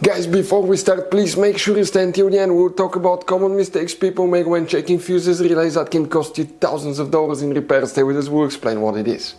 Guys, before we start, please make sure you stay until the end. We'll talk about common mistakes people make when checking fuses, relays that can cost you thousands of dollars in repairs. Stay with us, we'll explain what it is.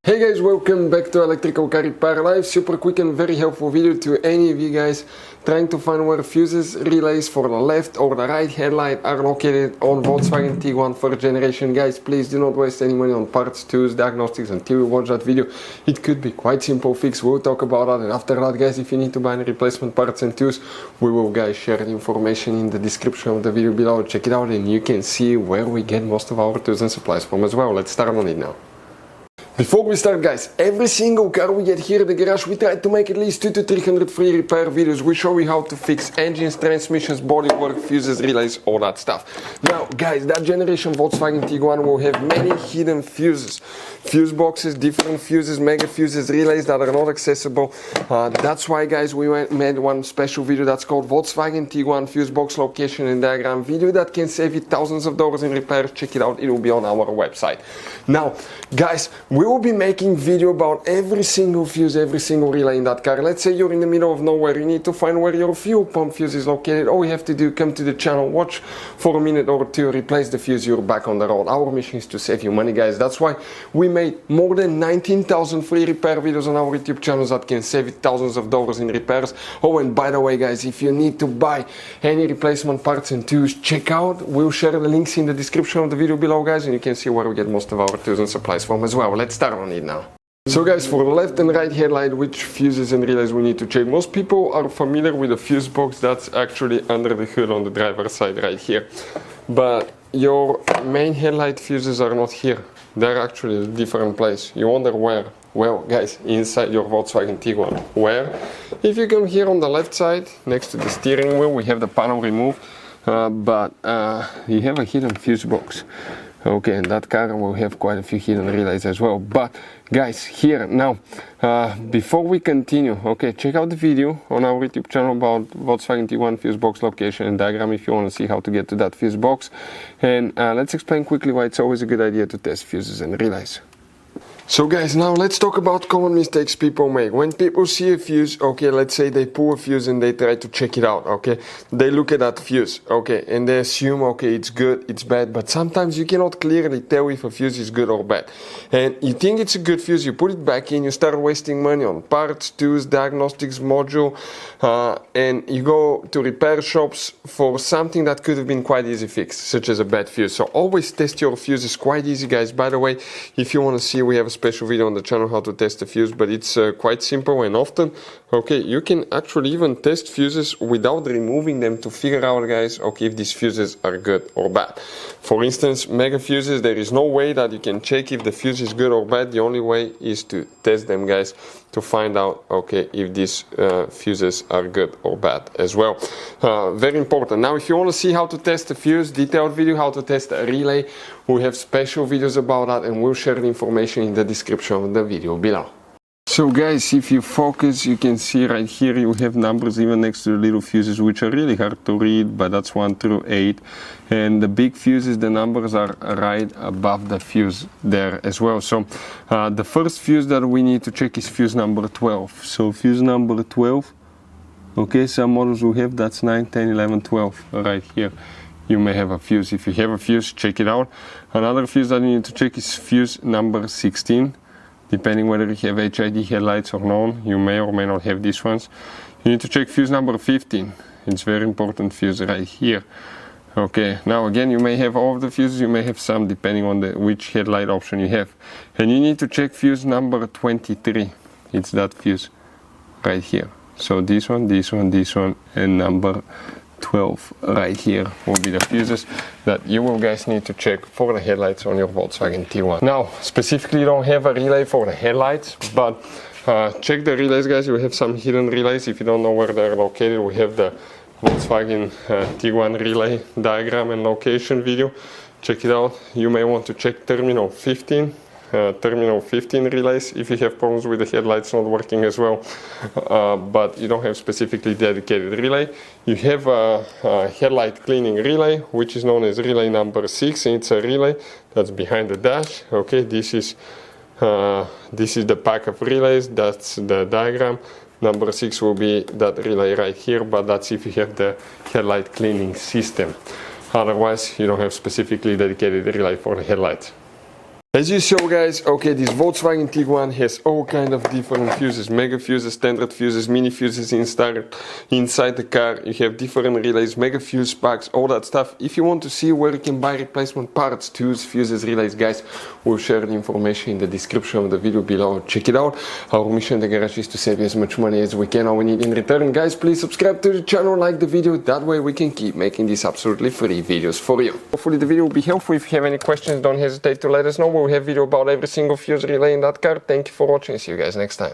Hey guys, welcome back to Electrical Car Repair Live. Super quick and very helpful video to any of you guys trying to find where fuses, relays for the left or the right headlight are located on Volkswagen Tiguan first generation. Guys, please do not waste any money on parts, tools, diagnostics until you watch that video. It could be quite simple fix, we'll talk about that, and after that guys, if you need to buy any replacement parts and tools, we will guys share the information in the description of the video below. Check it out and you can see where we get most of our tools and supplies from as well. Let's start on it now. Before we start guys, every single car we get here at the garage, we try to make at least 200 to 300 free repair videos. We show you how to fix engines, transmissions, bodywork, fuses, relays, all that stuff. Now guys, that generation Volkswagen Tiguan will have many hidden fuses. Fuse boxes, different fuses, mega fuses, relays that are not accessible. That's why guys, we made one special video that's called Volkswagen Tiguan Fuse Box Location and Diagram video that can save you thousands of dollars in repairs. Check it out, it will be on our website. Now guys, we will be making video about every single fuse, every single relay in that car. Let's say you're in the middle of nowhere, you need to find where your fuel pump fuse is located. All you have to do, come to the channel, watch for a minute or two, replace the fuse, you're back on the road. Our mission is to save you money guys. That's why we made more than 19,000 free repair videos on our YouTube channels that can save you thousands of dollars in repairs. Oh, and by the way guys, if you need to buy any replacement parts and tools, check out, we'll share the links in the description of the video below guys, and you can see where we get most of our tools and supplies from as well. Let's start on it now. So guys, for the left and right headlight, which fuses and relays we need to check? Most people are familiar with the fuse box that's actually under the hood on the driver's side right here. But your main headlight fuses are not here. They're actually a different place. You wonder where? Well guys, inside your Volkswagen Tiguan. Where? If you come here on the left side, next to the steering wheel, we have the panel removed, but you have a hidden fuse box. Okay, and that car will have quite a few hidden relays as well. But guys, here now, before we continue, okay, check out the video on our YouTube channel about Volkswagen Tiguan fuse box location and diagram if you want to see how to get to that fuse box. And let's explain quickly why it's always a good idea to test fuses and relays. So guys, now let's talk about common mistakes people make. When people see a fuse, okay, let's say they pull a fuse and they try to check it out, okay, they look at that fuse, okay, and they assume, okay, it's good, it's bad, but sometimes you cannot clearly tell if a fuse is good or bad. And you think it's a good fuse, you put it back in, you start wasting money on parts, tools, diagnostics, module, and you go to repair shops for something that could have been quite easy fixed, such as a bad fuse. So always test your fuses, quite easy guys. By the way, if you want to see, we have a special video on the channel how to test a fuse, but it's quite simple and often, okay, you can actually even test fuses without removing them to figure out guys, okay, if these fuses are good or bad. For instance, mega fuses, there is no way that you can check if the fuse is good or bad. The only way is to test them guys to find out, okay, if these fuses are good or bad as well. Very important. Now if you want to see how to test a fuse, detailed video how to test a relay, we have special videos about that and we'll share the information in the description of the video below. So guys, if you focus, you can see right here you have numbers even next to the little fuses, which are really hard to read, but that's 1 through 8. And the big fuses, the numbers are right above the fuse there as well. So the first fuse that we need to check is fuse number 12. So fuse number 12, okay, some models will have, that's 9, 10, 11, 12 right here. You may have a fuse. If you have a fuse, check it out. Another fuse that you need to check is fuse number 16. Depending whether you have HID headlights or none, you may or may not have these ones. You need to check fuse number 15. It's very important fuse right here. Okay, now again, you may have all of the fuses, you may have some depending on which headlight option you have. And you need to check fuse number 23. It's that fuse right here. So this one, this one, this one, and number 12 right here will be the fuses that you will guys need to check for the headlights on your Volkswagen Tiguan. Now specifically you don't have a relay for the headlights, but check the relays guys. You have some hidden relays. If you don't know where they're located, we have the Volkswagen Tiguan relay diagram and location video. Check it out. You may want to check terminal 15 terminal 15 relays if you have problems with the headlights not working as well, but you don't have specifically dedicated relay. You have a headlight cleaning relay, which is known as relay number 6. It's a relay that's behind the dash. Okay, this is the pack of relays. That's the diagram. Number 6 will be that relay right here, but that's if you have the headlight cleaning system. Otherwise, you don't have specifically dedicated relay for the headlights. As you saw, guys, okay, this Volkswagen Tiguan has all kind of different fuses, mega fuses, standard fuses, mini fuses inside the car. You have different relays, mega fuse packs, all that stuff. If you want to see where you can buy replacement parts, tools, fuses, relays, guys, we'll share the information in the description of the video below. Check it out. Our mission in the garage is to save you as much money as we can. All we need in return, guys, please subscribe to the channel, like the video. That way we can keep making these absolutely free videos for you. Hopefully the video will be helpful. If you have any questions, don't hesitate to let us know. We'll have video about every single fuse relay in that car. Thank you for watching. See you guys next time.